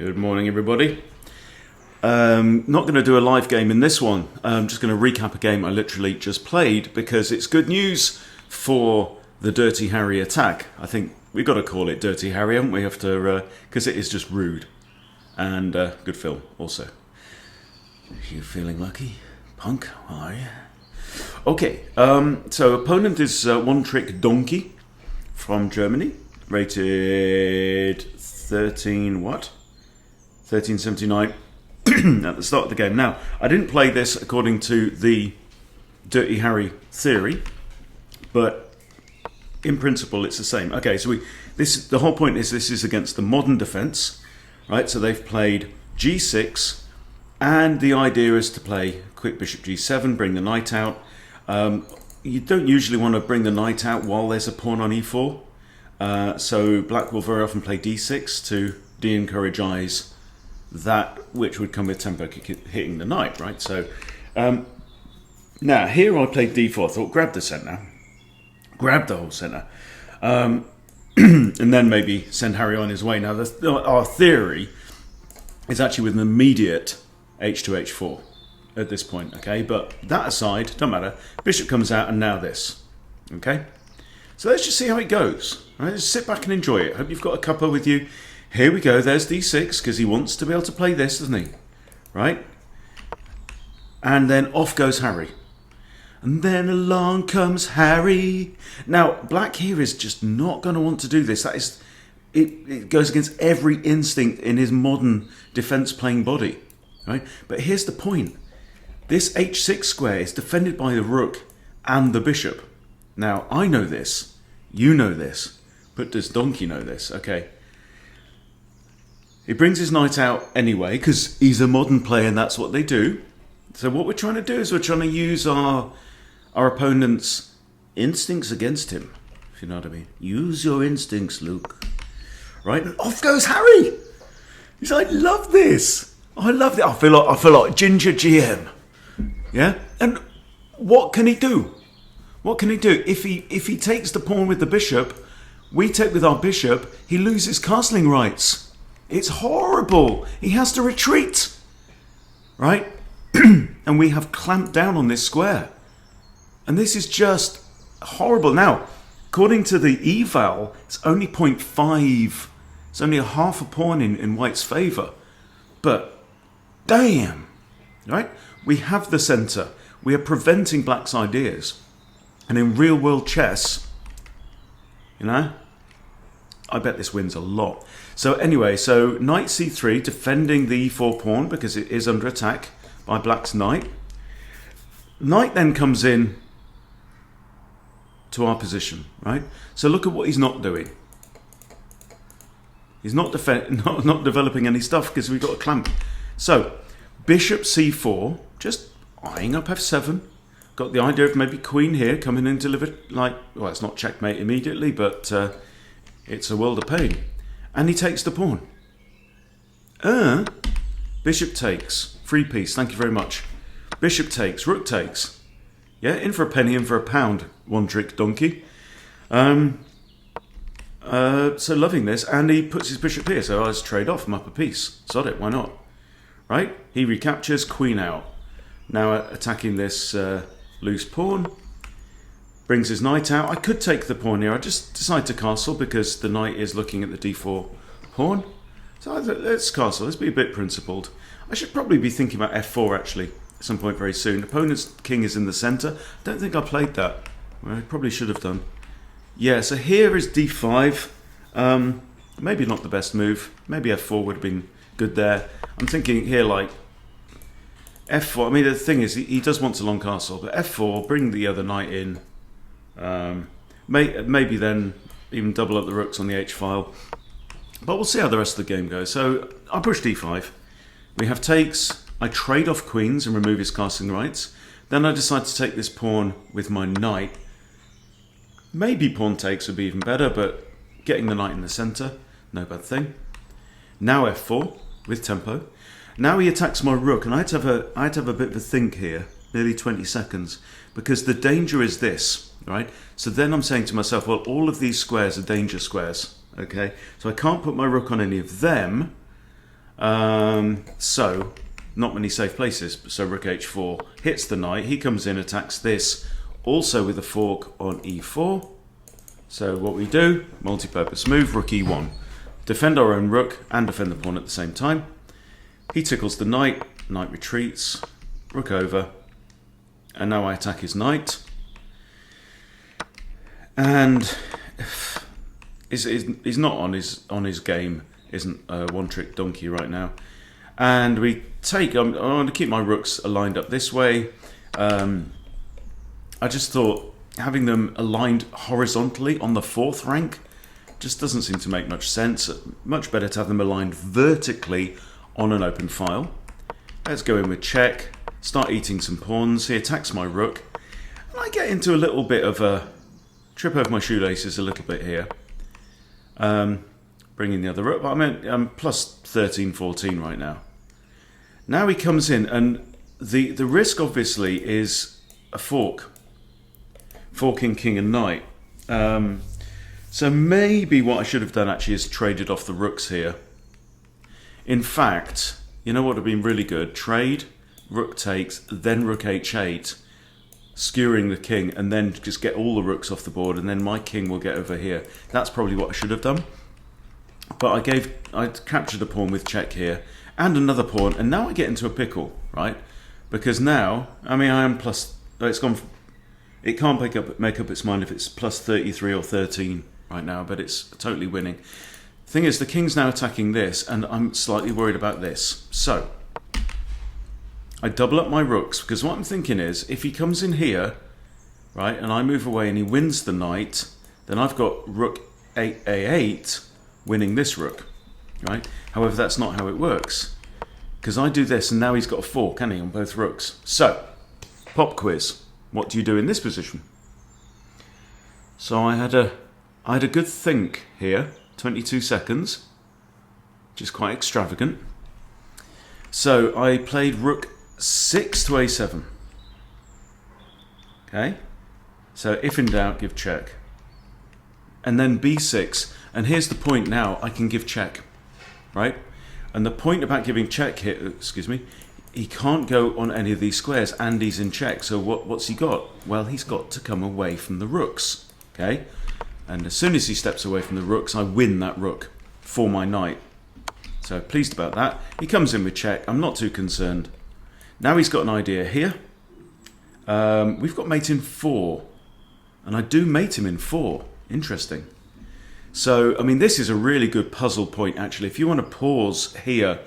Good morning, everybody. Not going to do a live game in this one. I'm just going to recap a game I literally just played because it's good news for the Dirty Harry attack. I think we've got to call it Dirty Harry, haven't we? Because it is just rude. And good film, also. You feeling lucky, punk? Are you? Okay, so opponent is One Trick Donkey from Germany. Rated 1379 at the start of the game. Now, I didn't play this according to the Dirty Harry theory, but in principle it's the same. Okay, so the whole point is this is against the modern defense, right? So they've played g6, and the idea is to play quick bishop g7, bring the knight out. You don't usually want to bring the knight out while there's a pawn on e4. So black will very often play d6 to de-encourage that which would come with tempo hitting the knight, right? So now here I played d4. I thought grab the centre, grab the whole centre, and then maybe send Harry on his way. Now our theory is actually with an immediate h2 h4 at this point, okay? But that aside, don't matter. Bishop comes out, and now this, okay? So let's just see how it goes. All right, just sit back and enjoy it. Hope you've got a cuppa with you. Here we go. There's d6 because he wants to be able to play this, doesn't he? Right? And then off goes Harry. And then along comes Harry. Now, black here is just not going to want to do this. That is, it goes against every instinct in his modern defense playing body. Right? But here's the point. This h6 square is defended by the rook and the bishop. Now, I know this, you know this, but does Donkey know this? Okay. He brings his knight out anyway, because he's a modern player and that's what they do. So what we're trying to do is we're trying to use our opponent's instincts against him, if you know what I mean. Use your instincts, Luke. Right? And off goes Harry! He's like, I love this! I love it. I feel like Ginger GM. Yeah? And what can he do? What can he do? If he takes the pawn with the bishop, we take with our bishop, he loses castling rights. It's horrible. He has to retreat. Right? And we have clamped down on this square. And this is just horrible. Now, according to the eval, it's only 0.5. It's only a half a pawn in white's favour. But, damn. Right? We have the centre. We are preventing black's ideas. And in real world chess, you know, I bet this wins a lot. So anyway, so knight c3, defending the e4 pawn because it is under attack by black's knight. Knight then comes in to our position, right? So look at what he's not doing. He's not developing any stuff because we've got a clamp. So bishop c4, just eyeing up f7. Got the idea of maybe queen here coming in to deliver, like, well, it's not checkmate immediately, but it's a world of pain. And he takes the pawn. Bishop takes. Free piece, thank you very much. Bishop takes, rook takes. Yeah, in for a penny, in for a pound. One Trick Donkey. So loving this, and he puts his bishop here, so I just trade off, I'm up a piece. Sod it, why not? Right? He recaptures, queen out. Now attacking this loose pawn, brings his knight out. I could take the pawn here. I just decide to castle because the knight is looking at the d4 pawn. So let's castle. Let's be a bit principled. I should probably be thinking about f4 actually at some point very soon. Opponent's king is in the centre. I don't think I played that. Well, I probably should have done. Yeah, so here is d5. Maybe not the best move. Maybe f4 would have been good there. I'm thinking here like f4, I mean, the thing is, he does want a long castle, but f4, bring the other knight in. Maybe then even double up the rooks on the h-file. But we'll see how the rest of the game goes. So I push d5. We have takes. I trade off queens and remove his castling rights. Then I decide to take this pawn with my knight. Maybe pawn takes would be even better, but getting the knight in the centre, no bad thing. Now f4 with tempo. Now he attacks my rook, and I had to have a bit of a think here, nearly 20 seconds, because the danger is this, right? So then I'm saying to myself, well, all of these squares are danger squares, okay? So I can't put my rook on any of them, So, not many safe places. So rook h4 hits the knight. He comes in, attacks this, also with a fork on e4. So what we do, multi-purpose move, rook e1. Defend our own rook and defend the pawn at the same time. He tickles the knight, knight retreats, rook over, and now I attack his knight. And he's not on his game, isn't a one-trick donkey right now. And we take, I want to keep my rooks aligned up this way. I just thought having them aligned horizontally on the fourth rank just doesn't seem to make much sense. Much better to have them aligned vertically on an open file. Let's go in with check, start eating some pawns. He attacks my rook, and I get into a little bit of a trip over my shoelaces a little bit here. Bringing the other rook, but I'm plus 13, 14 right now. Now he comes in, and the risk obviously is a fork. Forking king and knight. So maybe what I should have done actually is traded off the rooks here. In fact, you know what would have been really good? Trade, rook takes, then rook h8, skewering the king, and then just get all the rooks off the board, and then my king will get over here. That's probably what I should have done. But I captured a pawn with check here, and another pawn, and now I get into a pickle, right? Because now, I mean, I am plus, it's gone, it can't make up its mind if it's plus 33 or 13 right now, but it's totally winning. Thing is, the king's now attacking this, and I'm slightly worried about this. So, I double up my rooks, because what I'm thinking is, if he comes in here, right, and I move away and he wins the knight, then I've got rook a8 winning this rook, right? However, that's not how it works, because I do this, and now he's got a fork, hasn't he, on both rooks. So, pop quiz. What do you do in this position? So I had a good think here, 22 seconds, which is quite extravagant. So I played rook 6 to a7. Okay? So if in doubt, give check. And then b6. And here's the point now, I can give check, right? And the point about giving check here, excuse me, he can't go on any of these squares, and he's in check. So what's he got? Well, he's got to come away from the rooks, okay? And as soon as he steps away from the rooks, I win that rook for my knight. So pleased about that. He comes in with check. I'm not too concerned. Now he's got an idea here. We've got mate in 4, and I do mate him in 4. Interesting. So, I mean, this is a really good puzzle point, actually. If you want to pause here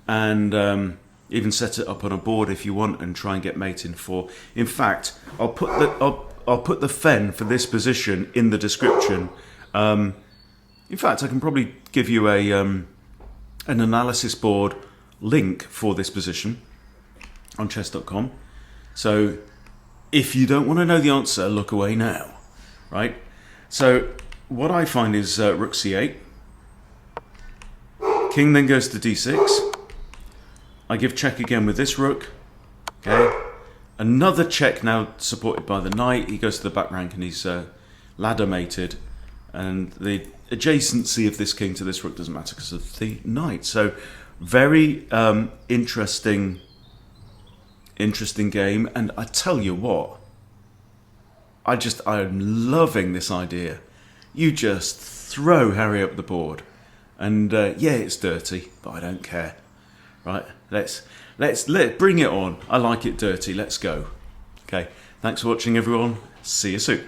and even set it up on a board if you want and try and get mate in 4. In fact, I'll put the fen for this position in the description. In fact, I can probably give you an analysis board link for this position on chess.com. So if you don't want to know the answer, look away now, right? So what I find is rook c8. King then goes to d6. I give check again with this rook. Okay. Another check now supported by the knight. He goes to the back rank and he's ladder mated. And the adjacency of this king to this rook doesn't matter because of the knight. So very interesting game. And I tell you what, I'm loving this idea. You just throw Harry up the board. And yeah, it's dirty, but I don't care. Right, let's bring it on. I like it dirty. Let's go. Okay, thanks for watching, everyone. See you soon.